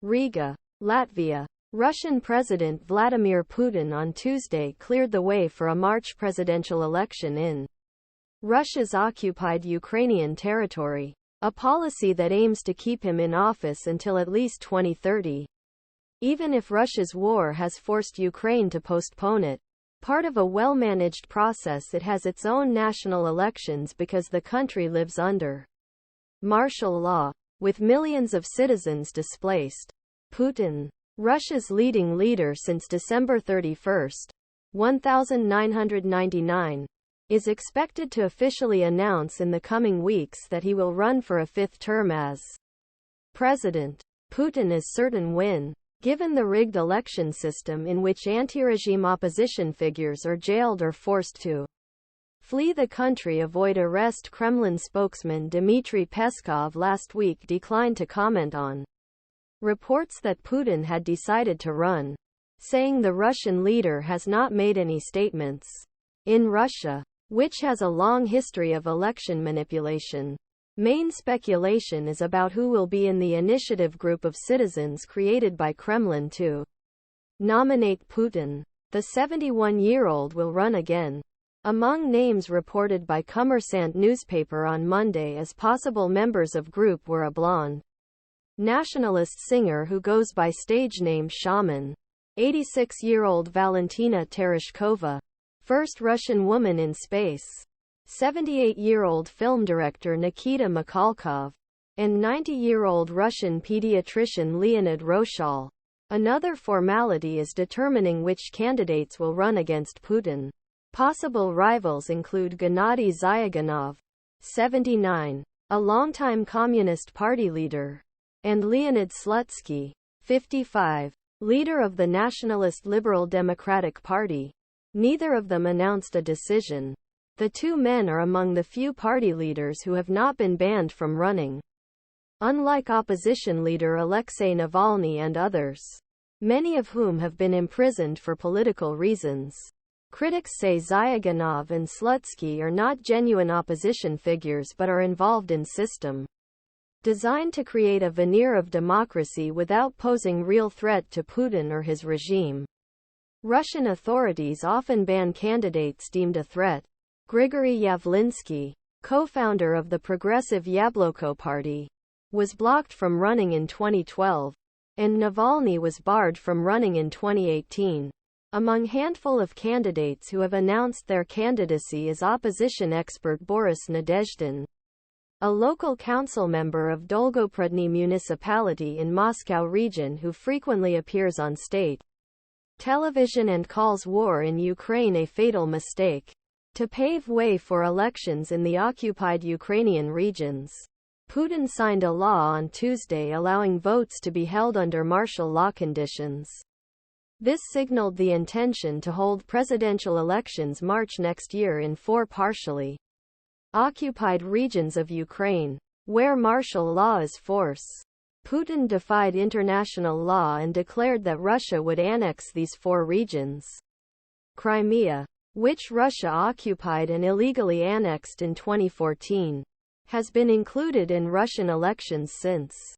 Riga, Latvia. Russian President Vladimir Putin on Tuesday cleared the way for a March presidential election in Russia's occupied Ukrainian territory, a policy that aims to keep him in office until at least 2030. Even if Russia's war has forced Ukraine to postpone it, part of a well-managed process, it has its own national elections because the country lives under martial law, with millions of citizens displaced. Putin, Russia's leading leader since December 31, 1999, is expected to officially announce in the coming weeks that he will run for a fifth term as president. Putin is certain win, given the rigged election system in which anti-regime opposition figures are jailed or forced to flee the country, avoid arrest. Kremlin spokesman Dmitry Peskov last week declined to comment on reports that Putin had decided to run, saying the Russian leader has not made any statements. In Russia, which has a long history of election manipulation, main speculation is about who will be in the initiative group of citizens created by Kremlin to nominate Putin. The 71-year-old will run again. Among names reported by Kommersant newspaper on Monday as possible members of group were a blonde nationalist singer who goes by stage name Shaman, 86-year-old Valentina Tereshkova, first Russian woman in space, 78-year-old film director Nikita Mikhalkov, and 90-year-old Russian pediatrician Leonid Roshal. Another formality is determining which candidates will run against Putin. Possible rivals include Gennady Zyuganov, 79, a longtime Communist Party leader, and Leonid Slutsky, 55, leader of the nationalist Liberal Democratic Party. Neither of them announced a decision. The two men are among the few party leaders who have not been banned from running, unlike opposition leader Alexei Navalny and others, many of whom have been imprisoned for political reasons. Critics say Zyuganov and Slutsky are not genuine opposition figures but are involved in system designed to create a veneer of democracy without posing real threat to Putin or his regime. Russian authorities often ban candidates deemed a threat. Grigory Yavlinsky, co-founder of the progressive Yabloko party, was blocked from running in 2012, and Navalny was barred from running in 2018. Among handful of candidates who have announced their candidacy is opposition expert Boris Nadezhdin, a local council member of Dolgoprudny municipality in Moscow region who frequently appears on state television and calls war in Ukraine a fatal mistake to pave way for elections in the occupied Ukrainian regions. Putin signed a law on Tuesday allowing votes to be held under martial law conditions. This signaled the intention to hold presidential elections March next year in 4 partially occupied regions of Ukraine, where martial law is force. Putin defied international law and declared that Russia would annex these 4 regions. Crimea, which Russia occupied and illegally annexed in 2014, has been included in Russian elections since.